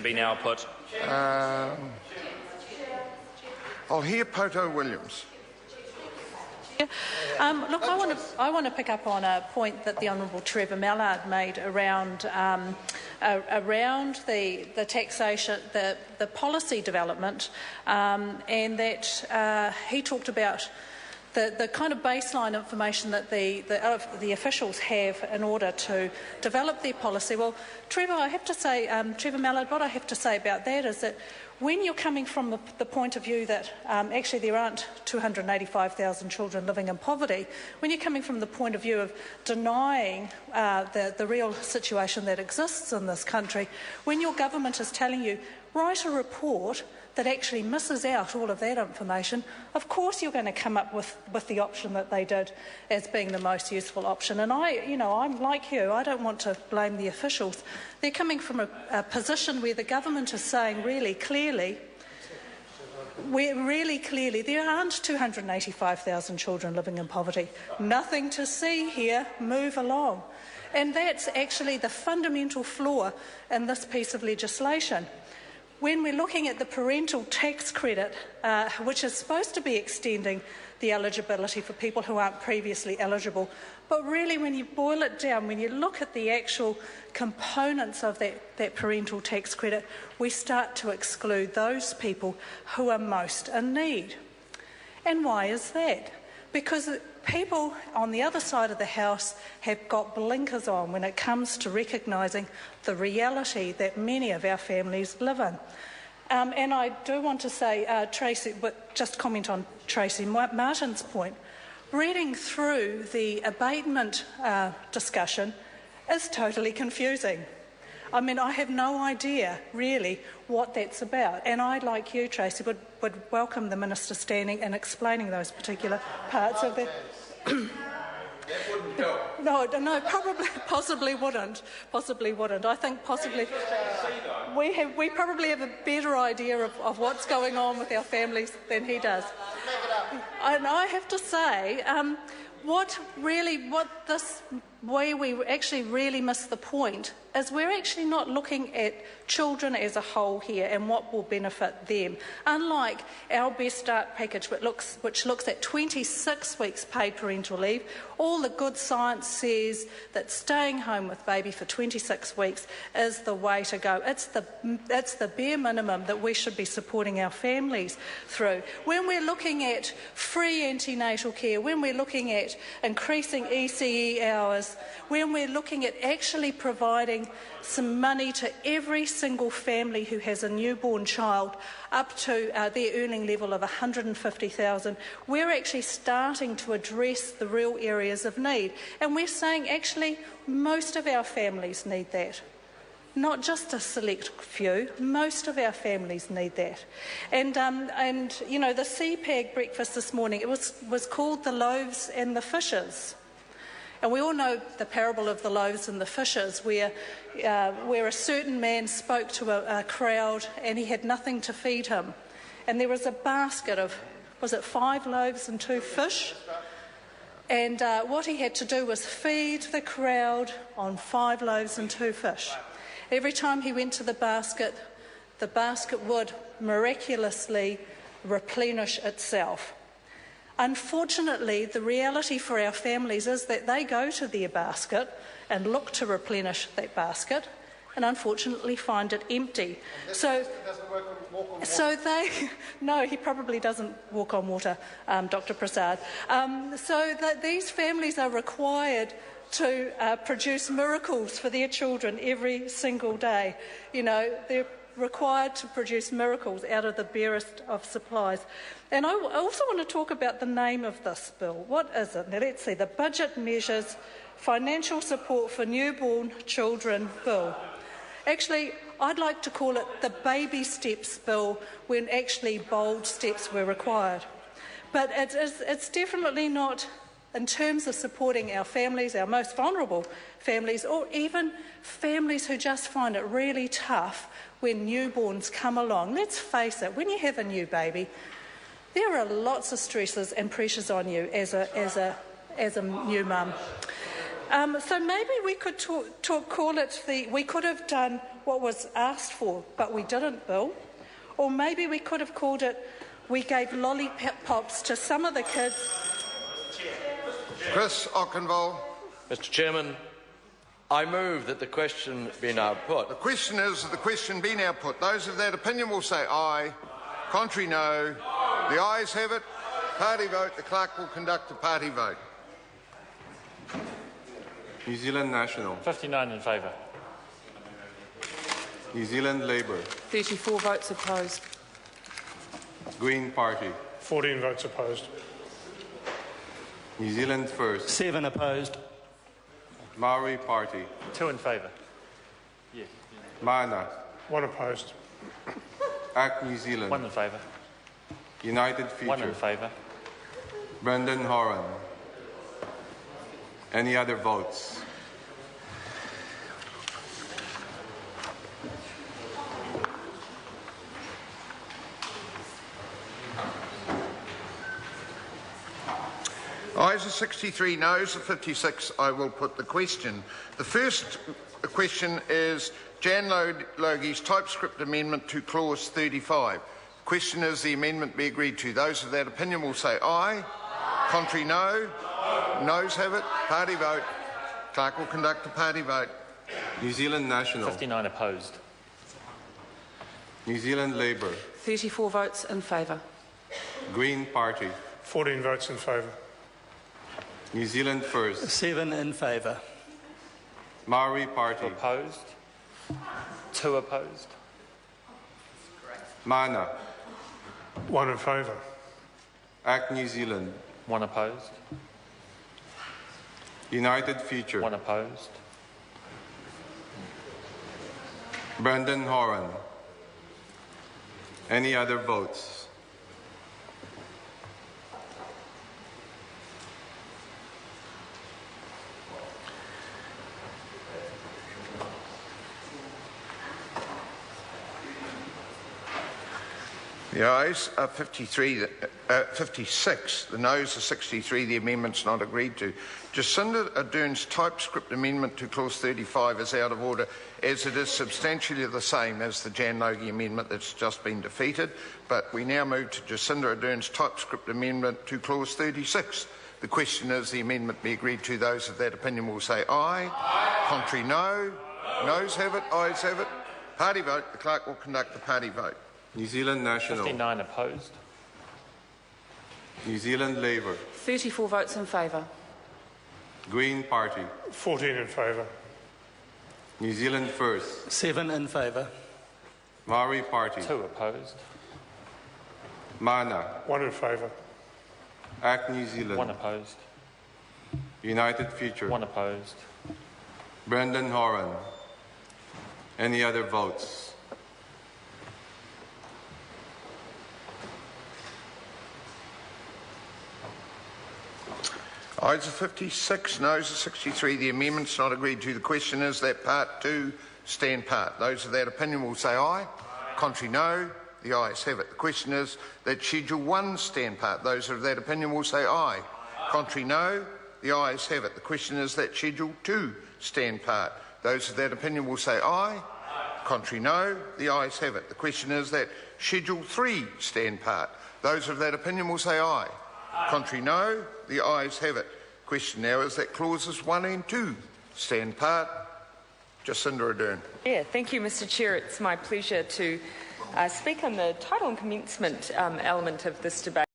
Be now put. I'll hear Poto Williams. Look, I want to pick up on a point that the Honourable Trevor Mallard made around the taxation, the policy development, and that he talked about the kind of baseline information that the officials have in order to develop their policy. Well, Trevor, I have to say, Trevor Mallard, what I have to say about that is that when you're coming from the point of view that actually there aren't 285,000 children living in poverty, when you're coming from the point of view of denying the real situation that exists in this country, when your government is telling you, write a report that actually misses out all of that information, of course you're going to come up with the option that they did as being the most useful option. And I'm like you, I don't want to blame the officials. They're coming from a position where the government is saying really clearly, there aren't 285,000 children living in poverty. Nothing to see here, move along. And that's actually the fundamental flaw in this piece of legislation. When we're looking at the parental tax credit, which is supposed to be extending the eligibility for people who aren't previously eligible, but really when you boil it down, when you look at the actual components of that parental tax credit, we start to exclude those people who are most in need. And why is that? Because people on the other side of the House have got blinkers on when it comes to recognising the reality that many of our families live in. And I do want to say, Tracy, but just comment on Tracy Martin's point. Reading through the abatement discussion is totally confusing. I mean, I have no idea, really, what that's about. And I, like you, Tracy, would welcome the Minister standing and explaining those particular parts of it. No, possibly wouldn't. I think possibly we probably have a better idea of what's going on with our families than he does. And I have to say, where we actually really miss the point is we're actually not looking at children as a whole here and what will benefit them. Unlike our Best Start package, which looks at 26 weeks paid parental leave, all the good science says that staying home with baby for 26 weeks is the way to go. It's the bare minimum that we should be supporting our families through. When we're looking at free antenatal care, when we're looking at increasing ECE hours, when we're looking at actually providing some money to every single family who has a newborn child up to their earning level of $150,000, we're actually starting to address the real areas of need. And we're saying actually most of our families need that. Not just a select few, most of our families need that. And you know, the CPAG breakfast this morning, it was called the loaves and the fishes. And we all know the parable of the loaves and the fishes, where a certain man spoke to a crowd and he had nothing to feed him. And there was a basket of, was it 5 loaves and 2 fish? And what he had to do was feed the crowd on 5 loaves and 2 fish. Every time he went to the basket would miraculously replenish itself. Unfortunately, the reality for our families is that they go to their basket and look to replenish that basket and unfortunately find it empty. No, he probably doesn't walk on water, Dr. Prasad. These families are required to produce miracles for their children every single day. You know, they're required to produce miracles out of the barest of supplies. And I also want to talk about the name of this bill. What is it? Now, let's see. The Budget Measures Financial Support for Newborn Children Bill. Actually, I'd like to call it the Baby Steps Bill, when actually bold steps were required. But it's definitely not in terms of supporting our families, our most vulnerable families, or even families who just find it really tough when newborns come along. Let's face it, when you have a new baby, there are lots of stresses and pressures on you as a new mum. So maybe we could we could have done what was asked for, but we didn't, Bill. Or maybe we could have called it, we gave lollipops to some of the kids. Chris Ockenville. Mr. Chairman, I move that the question be now put. The question is that the question be now put. Those of that opinion will say aye. Contrary, no. The ayes have it. Party vote. The clerk will conduct a party vote. New Zealand National. 59 in favour. New Zealand Labour. 34 votes opposed. Green Party. 14 votes opposed. New Zealand First. 7 opposed. Maori Party. 2 in favour. Yes. Mana. 1 opposed. Act New Zealand. 1 in favour. United Future. 1 in favour. Brendan Horan. Any other votes? Ayes are 63, noes are 56. I will put the question. The first question is Jan Logie's typescript amendment to clause 35. The question is the amendment be agreed to. Those of that opinion will say aye. Contrary, no. Noes have it. Party vote. Clerk will conduct a party vote. New Zealand National. 59 opposed. New Zealand Labour. 34 votes in favour. Green Party. 14 votes in favour. New Zealand First. 7 in favour. Maori Party. Opposed. 2 opposed. Mana. 1 in favour. Act New Zealand. 1 opposed. United Future. 1 opposed. Brendan Horan. Any other votes? The ayes are 56, the noes are 63, the amendment's not agreed to. Jacinda Ardern's typescript amendment to clause 35 is out of order as it is substantially the same as the Jan Logie amendment that's just been defeated, but we now move to Jacinda Ardern's typescript amendment to clause 36. The question is the amendment be agreed to. Those of that opinion will say aye. Contrary, no. Noes have it, ayes have it. Party vote. The clerk will conduct the party vote. New Zealand National. 59 opposed. New Zealand Labour. 34 votes in favour. Green Party. 14 in favour. New Zealand First. 7 in favour. Maori Party. 2 opposed. Mana. 1 in favour. Act New Zealand. 1 opposed. United Future. 1 opposed. Brendan Horan. Any other votes? Ayes are 56, noes are 63. The amendment's not agreed to. The question is that part 2 stand part. Those of that opinion will say aye. Contrary, no. The ayes have it. The question is that schedule 1 stand part. Those of that opinion will say aye. Contrary, no. The ayes have it. The question is that schedule 2 stand part. Those of that opinion will say aye. Contrary, no. The ayes have it. The question is that schedule 3 stand part. Those of that opinion will say aye. Contrary, no. The ayes have it. Question now is that clauses 1 and 2 stand part. Jacinda Ardern. Yeah, thank you, Mr. Chair. It's my pleasure to speak on the title and commencement element of this debate.